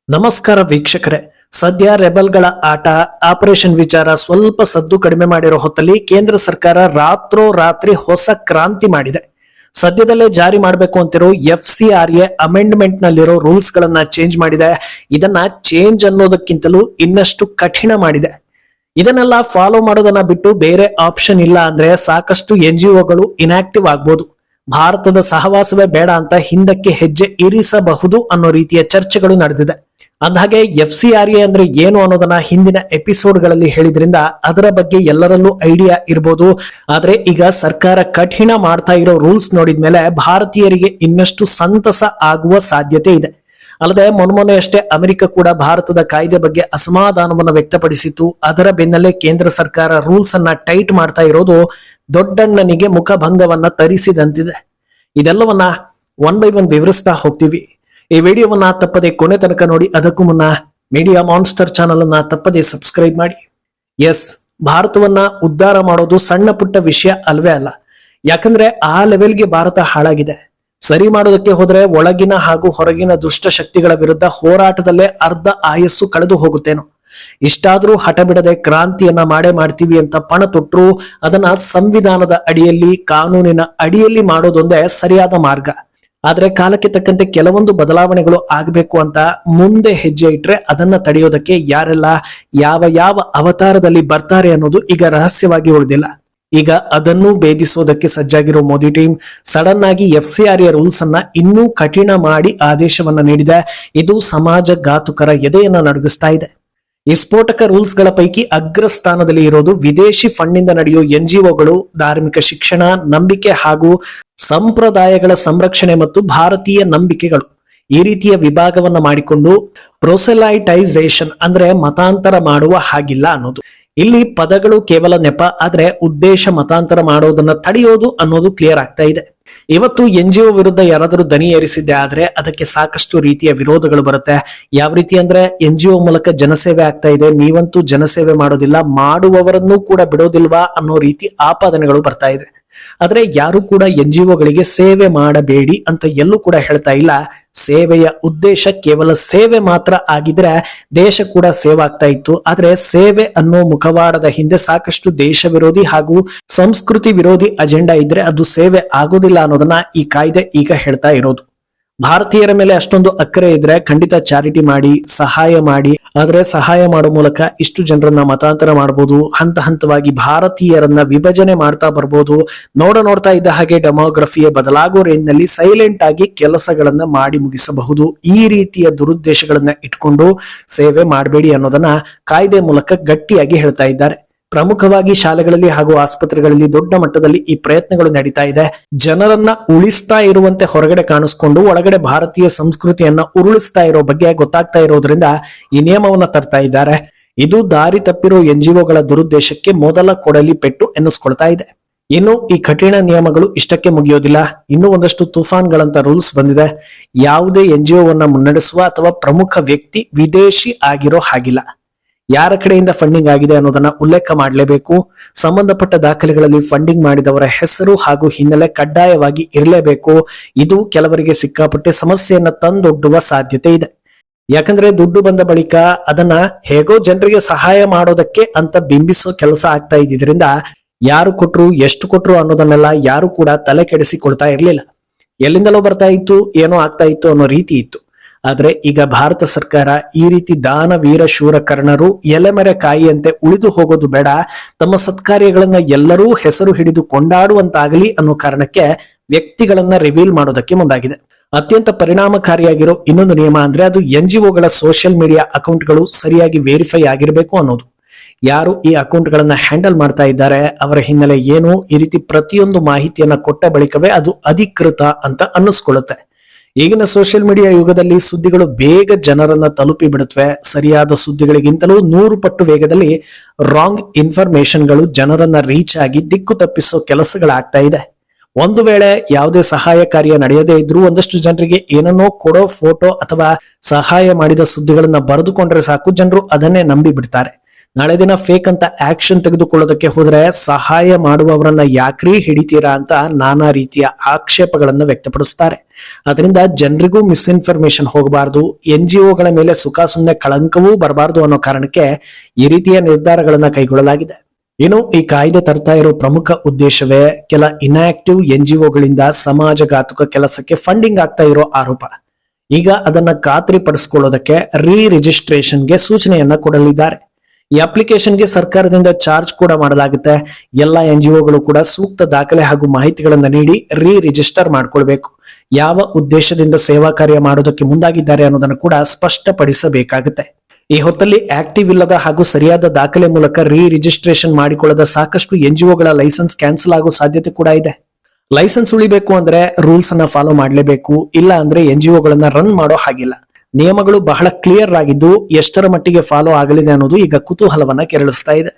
ನಮಸ್ಕಾರ ವೀಕ್ಷಕರೇ. ಸದ್ಯ ರೆಬಲ್ಗಳ ಆಟ ಆಪರೇಷನ್ ವಿಚಾರ ಸ್ವಲ್ಪ ಸದ್ದು ಕಡಿಮೆ ಮಾಡಿರೋ ಹೊತ್ತಲ್ಲಿ ಕೇಂದ್ರ ಸರ್ಕಾರ ರಾತ್ರಿ ಹೊಸ ಕ್ರಾಂತಿ ಮಾಡಿದೆ. ಸದ್ಯದಲ್ಲೇ ಜಾರಿ ಮಾಡಬೇಕು ಅಂತಿರೋ FCRA ಅಮೆಂಡ್ಮೆಂಟ್ ನಲ್ಲಿರೋ ರೂಲ್ಸ್ ಗಳನ್ನ ಚೇಂಜ್ ಮಾಡಿದೆ. ಇದನ್ನ ಚೇಂಜ್ ಅನ್ನೋದಕ್ಕಿಂತಲೂ ಇನ್ನಷ್ಟು ಕಠಿಣ ಮಾಡಿದೆ. ಇದನ್ನೆಲ್ಲ ಫಾಲೋ ಮಾಡೋದನ್ನ ಬಿಟ್ಟು ಬೇರೆ ಆಪ್ಷನ್ ಇಲ್ಲ ಅಂದ್ರೆ ಸಾಕಷ್ಟು NGOಗಳು ಇನ್ಆಕ್ಟಿವ್ ಆಗ್ಬೋದು. ಭಾರತದ ಸಹವಾಸವೇ ಬೇಡ ಅಂತ ಹಿಂದಕ್ಕೆ ಹೆಜ್ಜೆ ಇರಿಸಬಹುದು ಅನ್ನೋ ರೀತಿಯ ಚರ್ಚೆಗಳು ನಡೆದಿದೆ. ಅಂದಹಾಗೆ FCRA ಅಂದ್ರೆ ಏನು ಅನ್ನೋದನ್ನ ಹಿಂದಿನ ಎಪಿಸೋಡ್ಗಳಲ್ಲಿ ಹೇಳಿದ್ರಿಂದ ಅದರ ಬಗ್ಗೆ ಎಲ್ಲರಲ್ಲೂ ಐಡಿಯಾ ಇರಬಹುದು. ಆದ್ರೆ ಈಗ ಸರ್ಕಾರ ಕಠಿಣ ಮಾಡ್ತಾ ಇರೋ ರೂಲ್ಸ್ ನೋಡಿದ್ಮೇಲೆ ಭಾರತೀಯರಿಗೆ ಇನ್ನಷ್ಟು ಸಂತಸ ಆಗುವ ಸಾಧ್ಯತೆ ಇದೆ. ಅಲ್ಲದೆ ಮೊನ್ನೆಯಷ್ಟೇ ಅಮೆರಿಕ ಕೂಡ ಭಾರತದ ಕಾಯ್ದೆ ಬಗ್ಗೆ ಅಸಮಾಧಾನವನ್ನು ವ್ಯಕ್ತಪಡಿಸಿತ್ತು. ಅದರ ಬೆನ್ನಲ್ಲೇ ಕೇಂದ್ರ ಸರ್ಕಾರ ರೂಲ್ಸ್ ಅನ್ನ ಟೈಟ್ ಮಾಡ್ತಾ ಇರೋದು ದೊಡ್ಡಣ್ಣನಿಗೆ ಮುಖಭಂಗವನ್ನ ತರಿಸಿದಂತಿದೆ. ಇದೆಲ್ಲವನ್ನ ಒನ್ ಬೈ ಒನ್ ವಿವರಿಸ್ತಾ ಹೋಗ್ತೀವಿ. ಈ ವಿಡಿಯೋವನ್ನ ತಪ್ಪದೆ ಕೊನೆ ತನಕ ನೋಡಿ. ಅದಕ್ಕೂ ಮುನ್ನ ಮೀಡಿಯಾ ಮಾನ್ಸ್ಟರ್ ಚಾನಲ್ ಅನ್ನ ತಪ್ಪದೆ ಸಬ್ಸ್ಕ್ರೈಬ್ ಮಾಡಿ. ಎಸ್, ಭಾರತವನ್ನ ಉದ್ಧಾರ ಮಾಡೋದು ಸಣ್ಣ ಪುಟ್ಟ ವಿಷಯ ಅಲ್ವೇ ಅಲ್ಲ. ಯಾಕಂದ್ರೆ ಆ ಲೆವೆಲ್ಗೆ ಭಾರತ ಹಾಳಾಗಿದೆ. ಸರಿ ಮಾಡೋದಕ್ಕೆ ಹೋದ್ರೆ ಒಳಗಿನ ಹಾಗೂ ಹೊರಗಿನ ದುಷ್ಟ ಶಕ್ತಿಗಳ ವಿರುದ್ಧ ಹೋರಾಟದಲ್ಲೇ ಅರ್ಧ ಆಯಸ್ಸು ಕಳೆದು ಹೋಗುತ್ತೇನೋ. ಇಷ್ಟಾದ್ರೂ ಹಠ ಬಿಡದೆ ಕ್ರಾಂತಿಯನ್ನ ಮಾಡ್ತೀವಿ ಅಂತ ಪಣ ತೊಟ್ರು ಅದನ್ನ ಸಂವಿಧಾನದ ಅಡಿಯಲ್ಲಿ, ಕಾನೂನಿನ ಅಡಿಯಲ್ಲಿ ಮಾಡೋದೊಂದೇ ಸರಿಯಾದ ಮಾರ್ಗ. ಆದ್ರೆ ಕಾಲಕ್ಕೆ ತಕ್ಕಂತೆ ಕೆಲವೊಂದು ಬದಲಾವಣೆಗಳು ಆಗ್ಬೇಕು ಅಂತ ಮುಂದೆ ಹೆಜ್ಜೆ ಇಟ್ರೆ ಅದನ್ನ ತಡೆಯೋದಕ್ಕೆ ಯಾರೆಲ್ಲ ಯಾವ ಅವತಾರದಲ್ಲಿ ಬರ್ತಾರೆ ಅನ್ನೋದು ಈಗ ರಹಸ್ಯವಾಗಿ ಉಳಿದಿಲ್ಲ. ಈಗ ಅದನ್ನು ಭೇದಿಸೋದಕ್ಕೆ ಸಜ್ಜಾಗಿರೋ ಮೋದಿ ಟೀಮ್ ಸಡನ್ ಆಗಿ FCRA ರೂಲ್ಸ್ ಅನ್ನ ಇನ್ನೂ ಕಠಿಣ ಮಾಡಿ ಆದೇಶವನ್ನ ನೀಡಿದೆ. ಇದು ಸಮಾಜ ಘಾತುಕರ ಎದೆಯನ್ನ ನಡುಗಿಸ್ತಾ ಇದೆ. ಈ ಸ್ಫೋಟಕ ರೂಲ್ಸ್ ಗಳ ಪೈಕಿ ಅಗ್ರ ಸ್ಥಾನದಲ್ಲಿ ಇರೋದು ವಿದೇಶಿ ಫಂಡ್ ನಿಂದ ನಡೆಯೋ NGOಗಳು, ಧಾರ್ಮಿಕ ಶಿಕ್ಷಣ, ನಂಬಿಕೆ ಹಾಗೂ ಸಂಪ್ರದಾಯಗಳ ಸಂರಕ್ಷಣೆ ಮತ್ತು ಭಾರತೀಯ ನಂಬಿಕೆಗಳು. ಈ ರೀತಿಯ ವಿಭಾಗವನ್ನ ಮಾಡಿಕೊಂಡು ಪ್ರೊಸೆಲೈಟೈಸೇಷನ್ ಅಂದ್ರೆ ಮತಾಂತರ ಮಾಡುವ ಹಾಗಿಲ್ಲ ಅನ್ನೋದು. ಇಲ್ಲಿ ಪದಗಳು ಕೇವಲ ನೆಪ, ಆದ್ರೆ ಉದ್ದೇಶ ಮತಾಂತರ ಮಾಡೋದನ್ನ ತಡೆಯೋದು ಅನ್ನೋದು ಕ್ಲಿಯರ್ ಆಗ್ತಾ ಇದೆ. ಇವತ್ತು NGO ವಿರುದ್ಧ ಯಾರಾದರೂ ದನಿ ಏರಿಸಿದ್ದೆ ಆದ್ರೆ ಅದಕ್ಕೆ ಸಾಕಷ್ಟು ರೀತಿಯ ವಿರೋಧಗಳು ಬರುತ್ತೆ. ಯಾವ ರೀತಿ ಅಂದ್ರೆ NGO ಮೂಲಕ ಜನಸೇವೆ ಆಗ್ತಾ ಇದೆ, ನೀವಂತೂ ಜನಸೇವೆ ಮಾಡೋದಿಲ್ಲ, ಮಾಡುವವರನ್ನೂ ಕೂಡ ಬಿಡೋದಿಲ್ವಾ ಅನ್ನೋ ರೀತಿ ಆಪಾದನೆಗಳು ಬರ್ತಾ ಇದೆ. ಆದ್ರೆ ಯಾರು ಕೂಡ NGOಗಳಿಗೆ ಸೇವೆ ಮಾಡಬೇಡಿ ಅಂತ ಎಲ್ಲೂ ಕೂಡ ಹೇಳ್ತಾ ಇಲ್ಲ. ಸೇವೆಯ ಉದ್ದೇಶ ಕೇವಲ ಸೇವೆ ಮಾತ್ರ ಆಗಿದ್ರೆ ದೇಶ ಕೂಡ ಸೇವೆ ಆಗ್ತಾ ಇತ್ತು. ಆದ್ರೆ ಸೇವೆ ಅನ್ನೋ ಮುಖವಾಡದ ಹಿಂದೆ ಸಾಕಷ್ಟು ದೇಶ ವಿರೋಧಿ ಹಾಗೂ ಸಂಸ್ಕೃತಿ ವಿರೋಧಿ ಅಜೆಂಡಾ ಇದ್ರೆ ಅದು ಸೇವೆ ಆಗೋದಿಲ್ಲ ಅನ್ನೋದನ್ನ ಈ ಕಾಯ್ದೆ ಈಗ ಹೇಳ್ತಾ ಇರೋದು. ಭಾರತೀಯರ ಮೇಲೆ ಅಷ್ಟೊಂದು ಅಕ್ಕರೆ ಇದ್ರೆ ಖಂಡಿತ ಚಾರಿಟಿ ಮಾಡಿ, ಸಹಾಯ ಮಾಡಿ. ಆದ್ರೆ ಸಹಾಯ ಮಾಡೋ ಮೂಲಕ ಇಷ್ಟು ಜನರನ್ನ ಮತಾಂತರ ಮಾಡಬಹುದು, ಹಂತ ಹಂತವಾಗಿ ಭಾರತೀಯರನ್ನ ವಿಭಜನೆ ಮಾಡ್ತಾ ಬರ್ಬೋದು. ನೋಡ್ತಾ ಇದ್ದ ಹಾಗೆ ಡೆಮೋಗ್ರಫಿಯ ಬದಲಾಗೋ ರೇಂಜ್ ನಲ್ಲಿ ಸೈಲೆಂಟ್ ಆಗಿ ಕೆಲಸಗಳನ್ನ ಮಾಡಿ ಮುಗಿಸಬಹುದು. ಈ ರೀತಿಯ ದುರುದ್ದೇಶಗಳನ್ನ ಇಟ್ಕೊಂಡು ಸೇವೆ ಮಾಡಬೇಡಿ ಅನ್ನೋದನ್ನ ಕಾಯ್ದೆ ಮೂಲಕ ಗಟ್ಟಿಯಾಗಿ ಹೇಳ್ತಾ ಇದ್ದಾರೆ. ಪ್ರಮುಖವಾಗಿ ಶಾಲೆಗಳಲ್ಲಿ ಹಾಗೂ ಆಸ್ಪತ್ರೆಗಳಲ್ಲಿ ದೊಡ್ಡ ಮಟ್ಟದಲ್ಲಿ ಈ ಪ್ರಯತ್ನಗಳು ನಡೀತಾ ಇದೆ. ಜನರನ್ನ ಉಳಿಸ್ತಾ ಇರುವಂತೆ ಹೊರಗಡೆ ಕಾಣಿಸ್ಕೊಂಡು ಒಳಗಡೆ ಭಾರತೀಯ ಸಂಸ್ಕೃತಿಯನ್ನ ಉರುಳಿಸ್ತಾ ಇರೋ ಬಗ್ಗೆ ಗೊತ್ತಾಗ್ತಾ ಇರೋದ್ರಿಂದ ಈ ನಿಯಮವನ್ನ ತರ್ತಾ ಇದ್ದಾರೆ. ಇದು ದಾರಿ ತಪ್ಪಿರೋ NGOಗಳ ದುರುದ್ದೇಶಕ್ಕೆ ಮೊದಲ ಕೊಡಲಿ ಪೆಟ್ಟು ಎನ್ನಿಸ್ಕೊಳ್ತಾ ಇದೆ. ಇನ್ನು ಈ ಕಠಿಣ ನಿಯಮಗಳು ಇಷ್ಟಕ್ಕೆ ಮುಗಿಯೋದಿಲ್ಲ. ಇನ್ನೂ ಒಂದಷ್ಟು ತುಫಾನ್ಗಳಂತ ರೂಲ್ಸ್ ಬಂದಿದೆ. ಯಾವುದೇ NGOವನ್ನ ಮುನ್ನಡೆಸುವ ಅಥವಾ ಪ್ರಮುಖ ವ್ಯಕ್ತಿ ವಿದೇಶಿ ಆಗಿರೋ ಹಾಗಿಲ್ಲ. ಯಾರ ಕಡೆಯಿಂದ ಫಂಡಿಂಗ್ ಆಗಿದೆ ಅನ್ನೋದನ್ನ ಉಲ್ಲೇಖ ಮಾಡಲೇಬೇಕು. ಸಂಬಂಧಪಟ್ಟ ದಾಖಲೆಗಳಲ್ಲಿ ಫಂಡಿಂಗ್ ಮಾಡಿದವರ ಹೆಸರು ಹಾಗೂ ಹಿನ್ನೆಲೆ ಕಡ್ಡಾಯವಾಗಿ ಇರಲೇಬೇಕು. ಇದು ಕೆಲವರಿಗೆ ಸಿಕ್ಕಾಪಟ್ಟೆ ಸಮಸ್ಯೆಯನ್ನ ತಂದೊಡ್ಡುವ ಸಾಧ್ಯತೆ ಇದೆ. ಯಾಕಂದ್ರೆ ದುಡ್ಡು ಬಂದ ಬಳಿಕ ಅದನ್ನ ಹೇಗೋ ಜನರಿಗೆ ಸಹಾಯ ಮಾಡೋದಕ್ಕೆ ಅಂತ ಬಿಂಬಿಸೋ ಕೆಲಸ ಆಗ್ತಾ ಇದ್ದಿದ್ರಿಂದ ಯಾರು ಕೊಟ್ರು, ಎಷ್ಟು ಕೊಟ್ರು ಅನ್ನೋದನ್ನೆಲ್ಲ ಯಾರು ಕೂಡ ತಲೆ ಕೆಡಿಸಿಕೊಳ್ತಾ ಇರ್ಲಿಲ್ಲ. ಎಲ್ಲಿಂದಲೋ ಬರ್ತಾ ಇತ್ತು, ಏನೋ ಆಗ್ತಾ ಇತ್ತು ಅನ್ನೋ ರೀತಿ ಇತ್ತು. ಆದ್ರೆ ಈಗ ಭಾರತ ಸರ್ಕಾರ ಈ ರೀತಿ ದಾನ ವೀರ ಶೂರ ಕರ್ಣರು ಎಲೆಮೆರೆ ಕಾಯಿಯಂತೆ ಉಳಿದು ಹೋಗೋದು ಬೇಡ, ತಮ್ಮ ಸತ್ಕಾರ್ಯಗಳನ್ನ ಎಲ್ಲರೂ ಹೆಸರು ಹಿಡಿದು ಕೊಂಡಾಡುವಂತಾಗಲಿ ಅನ್ನೋ ಕಾರಣಕ್ಕೆ ವ್ಯಕ್ತಿಗಳನ್ನ ರಿವೀಲ್ ಮಾಡೋದಕ್ಕೆ ಮುಂದಾಗಿದೆ. ಅತ್ಯಂತ ಪರಿಣಾಮಕಾರಿಯಾಗಿರೋ ಇನ್ನೊಂದು ನಿಯಮ ಅಂದ್ರೆ ಅದು NGOಗಳ ಸೋಷಿಯಲ್ ಮೀಡಿಯಾ ಅಕೌಂಟ್ಗಳು ಸರಿಯಾಗಿ ವೇರಿಫೈ ಆಗಿರಬೇಕು ಅನ್ನೋದು. ಯಾರು ಈ ಅಕೌಂಟ್ ಗಳನ್ನ ಹ್ಯಾಂಡಲ್ ಮಾಡ್ತಾ ಇದ್ದಾರೆ, ಅವರ ಹಿನ್ನೆಲೆ ಏನು, ಈ ರೀತಿ ಪ್ರತಿಯೊಂದು ಮಾಹಿತಿಯನ್ನ ಕೊಟ್ಟ ಬಳಿಕವೇ ಅದು ಅಧಿಕೃತ ಅಂತ ಅನ್ನಿಸ್ಕೊಳ್ಳುತ್ತೆ. ಈಗಿನ ಸೋಷಿಯಲ್ ಮೀಡಿಯಾ ಯುಗದಲ್ಲಿ ಸುದ್ದಿಗಳು ಬೇಗ ಜನರನ್ನ ತಲುಪಿ ಬಿಡುತ್ತವೆ. ಸರಿಯಾದ ಸುದ್ದಿಗಳಿಗಿಂತಲೂ 100 ಪಟ್ಟು ವೇಗದಲ್ಲಿ ರಾಂಗ್ ಇನ್ಫಾರ್ಮೇಶನ್ಗಳು ಜನರನ್ನ ರೀಚ್ ಆಗಿ ದಿಕ್ಕು ತಪ್ಪಿಸೋ ಕೆಲಸಗಳಾಗ್ತಾ ಇದೆ. ಒಂದು ವೇಳೆ ಯಾವುದೇ ಸಹಾಯ ಕಾರ್ಯ ನಡೆಯದೇ ಇದ್ರೂ ಒಂದಷ್ಟು ಜನರಿಗೆ ಏನನ್ನೋ ಕೊಡೋ ಫೋಟೋ ಅಥವಾ ಸಹಾಯ ಮಾಡಿದ ಸುದ್ದಿಗಳನ್ನ ಬರೆದುಕೊಂಡ್ರೆ ಸಾಕು, ಜನರು ಅದನ್ನೇ ನಂಬಿ ಬಿಡ್ತಾರೆ. ನಾಳೆ ದಿನ ಫೇಕ್ ಅಂತ ಆಕ್ಷನ್ ತೆಗೆದುಕೊಳ್ಳೋದಕ್ಕೆ ಹೋದ್ರೆ ಸಹಾಯ ಮಾಡುವವರನ್ನ ಯಾಕ್ರಿ ಹಿಡಿತೀರಾ ಅಂತ ನಾನಾ ರೀತಿಯ ಆಕ್ಷೇಪಗಳನ್ನು ವ್ಯಕ್ತಪಡಿಸ್ತಾರೆ. ಅದರಿಂದ ಜನರಿಗೂ ಮಿಸ್ಇನ್ಫಾರ್ಮೇಶನ್ ಹೋಗಬಾರದು, NGOಗಳ ಮೇಲೆ ಸುಖ ಸುಮ್ಮನೆ ಕಳಂಕವೂ ಬರಬಾರದು ಅನ್ನೋ ಕಾರಣಕ್ಕೆ ಈ ರೀತಿಯ ನಿರ್ಧಾರಗಳನ್ನ ಕೈಗೊಳ್ಳಲಾಗಿದೆ. ಇನ್ನು ಈ ಕಾಯ್ದೆ ತರ್ತಾ ಇರೋ ಪ್ರಮುಖ ಉದ್ದೇಶವೇ ಕೆಲ ಇನ್ಆಕ್ಟಿವ್ NGOಗಳಿಂದ ಸಮಾಜಘಾತುಕ ಕೆಲಸಕ್ಕೆ ಫಂಡಿಂಗ್ ಆಗ್ತಾ ಇರೋ ಆರೋಪ. ಈಗ ಅದನ್ನ ಖಾತ್ರಿಪಡಿಸಿಕೊಳ್ಳೋದಕ್ಕೆ ರಿಜಿಸ್ಟ್ರೇಷನ್ಗೆ ಸೂಚನೆಯನ್ನ ಕೊಡಲಿದ್ದಾರೆ. ಈ ಅಪ್ಲಿಕೇಶನ್ಗೆ ಸರ್ಕಾರದಿಂದ ಚಾರ್ಜ್ ಕೂಡ ಮಾಡಲಾಗುತ್ತೆ. ಎಲ್ಲ NGOಗಳು ಕೂಡ ಸೂಕ್ತ ದಾಖಲೆ ಹಾಗೂ ಮಾಹಿತಿಗಳನ್ನ ನೀಡಿ ರಿಜಿಸ್ಟರ್ ಮಾಡ್ಕೊಳ್ಬೇಕು. ಯಾವ ಉದ್ದೇಶದಿಂದ ಸೇವಾ ಕಾರ್ಯ ಮಾಡೋದಕ್ಕೆ ಮುಂದಾಗಿದ್ದಾರೆ ಅನ್ನೋದನ್ನು ಕೂಡ ಸ್ಪಷ್ಟಪಡಿಸಬೇಕಾಗುತ್ತೆ. ಈ ಹೊತ್ತಲ್ಲಿ ಆಕ್ಟಿವ್ ಇಲ್ಲದ ಹಾಗೂ ಸರಿಯಾದ ದಾಖಲೆ ಮೂಲಕ ರಿಜಿಸ್ಟ್ರೇಷನ್ ಮಾಡಿಕೊಳ್ಳದ ಸಾಕಷ್ಟು NGOಗಳ ಲೈಸೆನ್ಸ್ ಕ್ಯಾನ್ಸಲ್ ಆಗೋ ಸಾಧ್ಯತೆ ಕೂಡ ಇದೆ. ಲೈಸೆನ್ಸ್ ಉಳಿಬೇಕು ಅಂದ್ರೆ ರೂಲ್ಸ್ ಅನ್ನ ಫಾಲೋ ಮಾಡಲೇಬೇಕು, ಇಲ್ಲ ಅಂದ್ರೆ NGOಗಳನ್ನ ರನ್ ಮಾಡೋ ಹಾಗಿಲ್ಲ. ನಿಯಮಗಳು ಬಹಳ ಕ್ಲಿಯರ್ ಆಗಿದ್ದು ಎಷ್ಟರ ಮಟ್ಟಿಗೆ ಫಾಲೋ ಆಗಲಿದೆ ಅನ್ನೋದು ಈಗ ಕುತೂಹಲವನ್ನ ಕೆರಳಿಸ್ತಾ ಇದೆ.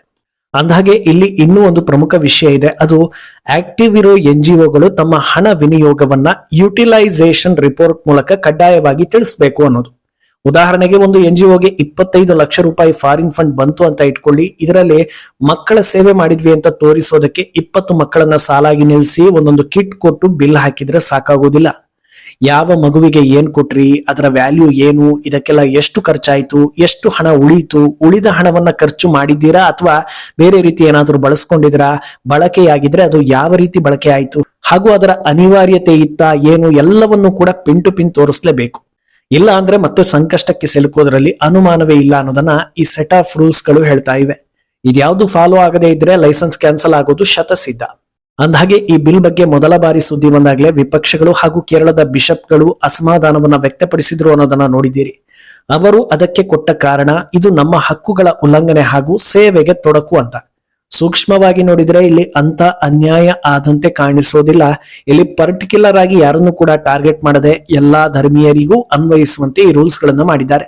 ಅಂದಹಾಗೆ ಇಲ್ಲಿ ಇನ್ನೂ ಒಂದು ಪ್ರಮುಖ ವಿಷಯ ಇದೆ. ಅದು ಆಕ್ಟಿವ್ ಇರೋ NGOಗಳು ತಮ್ಮ ಹಣ ವಿನಿಯೋಗವನ್ನ ಯುಟಿಲೈಸೇಷನ್ ರಿಪೋರ್ಟ್ ಮೂಲಕ ಕಡ್ಡಾಯವಾಗಿ ತಿಳಿಸಬೇಕು ಅನ್ನೋದು. ಉದಾಹರಣೆಗೆ ಒಂದು NGOಗೆ 25 ಲಕ್ಷ ರೂಪಾಯಿ ಫಾರಿನ್ ಫಂಡ್ ಬಂತು ಅಂತ ಇಟ್ಕೊಳ್ಳಿ. ಇದರಲ್ಲಿ ಮಕ್ಕಳ ಸೇವೆ ಮಾಡಿದ್ವಿ ಅಂತ ತೋರಿಸೋದಕ್ಕೆ 20 ಮಕ್ಕಳನ್ನ ಸಾಲಾಗಿ ನಿಲ್ಲಿಸಿ ಒಂದೊಂದು ಕಿಟ್ ಕೊಟ್ಟು ಬಿಲ್ ಹಾಕಿದ್ರೆ ಸಾಕಾಗೋದಿಲ್ಲ. ಯಾವ ಮಗುವಿಗೆ ಏನ್ ಕೊಟ್ರಿ, ಅದರ ವ್ಯಾಲ್ಯೂ ಏನು, ಇದಕ್ಕೆಲ್ಲ ಎಷ್ಟು ಖರ್ಚಾಯ್ತು, ಎಷ್ಟು ಹಣ ಉಳಿಯಿತು, ಉಳಿದ ಹಣವನ್ನ ಖರ್ಚು ಮಾಡಿದ್ದೀರಾ ಅಥವಾ ಬೇರೆ ರೀತಿ ಏನಾದ್ರೂ ಬಳಸ್ಕೊಂಡಿದ್ದೀರಾ, ಬಳಕೆಯಾಗಿದ್ರೆ ಅದು ಯಾವ ರೀತಿ ಬಳಕೆ ಆಯ್ತು, ಹಾಗೂ ಅದರ ಅನಿವಾರ್ಯತೆ ಇತ್ತಾ ಏನು, ಎಲ್ಲವನ್ನು ಕೂಡ ಪಿನ್ ಟು ಪಿನ್ ತೋರಿಸಲೇಬೇಕು. ಇಲ್ಲ ಅಂದ್ರೆ ಮತ್ತೆ ಸಂಕಷ್ಟಕ್ಕೆ ಸಿಲುಕೋದ್ರಲ್ಲಿ ಅನುಮಾನವೇ ಇಲ್ಲ ಅನ್ನೋದನ್ನ ಈ ಸೆಟ್ ಆಫ್ ರೂಲ್ಸ್ ಗಳು ಹೇಳ್ತಾ ಇವೆ. ಇದ್ಯಾವುದು ಫಾಲೋ ಆಗದೆ ಇದ್ರೆ ಲೈಸೆನ್ಸ್ ಕ್ಯಾನ್ಸಲ್ ಆಗೋದು ಶತಸಿದ್ಧ. ಅಂದಹಾಗೆ ಈ ಬಿಲ್ ಬಗ್ಗೆ ಮೊದಲ ಬಾರಿ ಸುದ್ದಿ ಬಂದಾಗಲೇ ವಿಪಕ್ಷಗಳು ಹಾಗೂ ಕೇರಳದ ಬಿಷಪ್ಗಳು ಅಸಮಾಧಾನವನ್ನ ವ್ಯಕ್ತಪಡಿಸಿದ್ರು ಅನ್ನೋದನ್ನ ನೋಡಿದ್ದೀರಿ. ಅವರು ಅದಕ್ಕೆ ಕೊಟ್ಟ ಕಾರಣ ಇದು ನಮ್ಮ ಹಕ್ಕುಗಳ ಉಲ್ಲಂಘನೆ ಹಾಗೂ ಸೇವೆಗೆ ತೊಡಕು ಅಂತ. ಸೂಕ್ಷ್ಮವಾಗಿ ನೋಡಿದ್ರೆ ಇಲ್ಲಿ ಅಂತ ಅನ್ಯಾಯ ಆದಂತೆ ಕಾಣಿಸೋದಿಲ್ಲ. ಇಲ್ಲಿ ಪರ್ಟಿಕ್ಯುಲರ್ ಆಗಿ ಯಾರನ್ನು ಕೂಡ ಟಾರ್ಗೆಟ್ ಮಾಡದೆ ಎಲ್ಲಾ ಧರ್ಮೀಯರಿಗೂ ಅನ್ವಯಿಸುವಂತೆ ಈ ರೂಲ್ಸ್ ಗಳನ್ನ ಮಾಡಿದ್ದಾರೆ.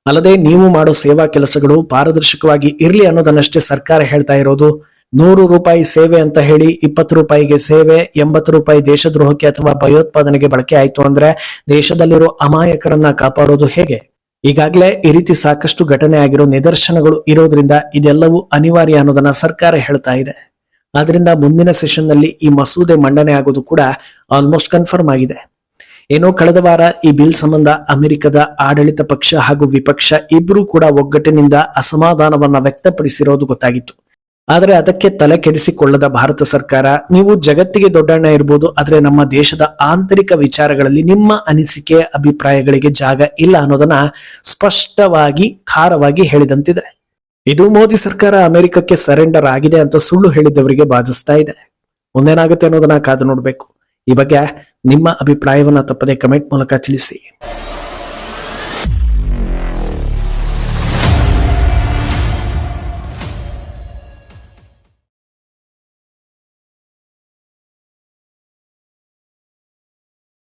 ಅಲ್ಲದೆ ನೀವು ಮಾಡೋ ಸೇವಾ ಕೆಲಸಗಳು ಪಾರದರ್ಶಕವಾಗಿ ಇರ್ಲಿ ಅನ್ನೋದನ್ನಷ್ಟೇ ಸರ್ಕಾರ ಹೇಳ್ತಾ ಇರೋದು. 100 ರೂಪಾಯಿ ಸೇವೆ ಅಂತ ಹೇಳಿ 20 ರೂಪಾಯಿಗೆ ಸೇವೆ, 80 ರೂಪಾಯಿ ದೇಶದ್ರೋಹಕ್ಕೆ ಅಥವಾ ಭಯೋತ್ಪಾದನೆಗೆ ಬಳಕೆ ಆಯ್ತು ಅಂದ್ರೆ ದೇಶದಲ್ಲಿರೋ ಅಮಾಯಕರನ್ನ ಕಾಪಾಡೋದು ಹೇಗೆ? ಈಗಾಗಲೇ ಈ ರೀತಿ ಸಾಕಷ್ಟು ಘಟನೆ ಆಗಿರೋ ನಿದರ್ಶನಗಳು ಇರೋದ್ರಿಂದ ಇದೆಲ್ಲವೂ ಅನಿವಾರ್ಯ ಅನ್ನೋದನ್ನ ಸರ್ಕಾರ ಹೇಳ್ತಾ ಇದೆ. ಆದ್ರಿಂದ ಮುಂದಿನ ಸೆಷನ್ ನಲ್ಲಿ ಈ ಮಸೂದೆ ಮಂಡನೆ ಆಗೋದು ಕೂಡ ಆಲ್ಮೋಸ್ಟ್ ಕನ್ಫರ್ಮ್ ಆಗಿದೆ. ಏನೋ ಕಳೆದ ವಾರ ಈ ಬಿಲ್ ಸಂಬಂಧ ಅಮೆರಿಕದ ಆಡಳಿತ ಪಕ್ಷ ಹಾಗೂ ವಿಪಕ್ಷ ಇಬ್ರು ಕೂಡ ಒಗ್ಗಟ್ಟಿನಿಂದ ಅಸಮಾಧಾನವನ್ನ ವ್ಯಕ್ತಪಡಿಸಿರೋದು ಗೊತ್ತಾಗಿತ್ತು. ಆದ್ರೆ ಅದಕ್ಕೆ ತಲೆ ಕೆಡಿಸಿಕೊಳ್ಳದ ಭಾರತ ಸರ್ಕಾರ, ನೀವು ಜಗತ್ತಿಗೆ ದೊಡ್ಡಣ್ಣ ಇರ್ಬೋದು, ಆದ್ರೆ ನಮ್ಮ ದೇಶದ ಆಂತರಿಕ ವಿಚಾರಗಳಲ್ಲಿ ನಿಮ್ಮ ಅನಿಸಿಕೆ ಅಭಿಪ್ರಾಯಗಳಿಗೆ ಜಾಗ ಇಲ್ಲ ಅನ್ನೋದನ್ನ ಸ್ಪಷ್ಟವಾಗಿ ಖಾರವಾಗಿ ಹೇಳಿದಂತಿದೆ. ಇದು ಮೋದಿ ಸರ್ಕಾರ ಅಮೆರಿಕಕ್ಕೆ ಸರೆಂಡರ್ ಆಗಿದೆ ಅಂತ ಸುಳ್ಳು ಹೇಳಿದವರಿಗೆ ಬಾಧಿಸ್ತಾ ಇದೆ. ಮುಂದೇನಾಗುತ್ತೆ ಅನ್ನೋದನ್ನ ಕಾದು ನೋಡ್ಬೇಕು. ಈ ಬಗ್ಗೆ ನಿಮ್ಮ ಅಭಿಪ್ರಾಯವನ್ನ ತಪ್ಪದೆ ಕಮೆಂಟ್ ಮೂಲಕ ತಿಳಿಸಿ.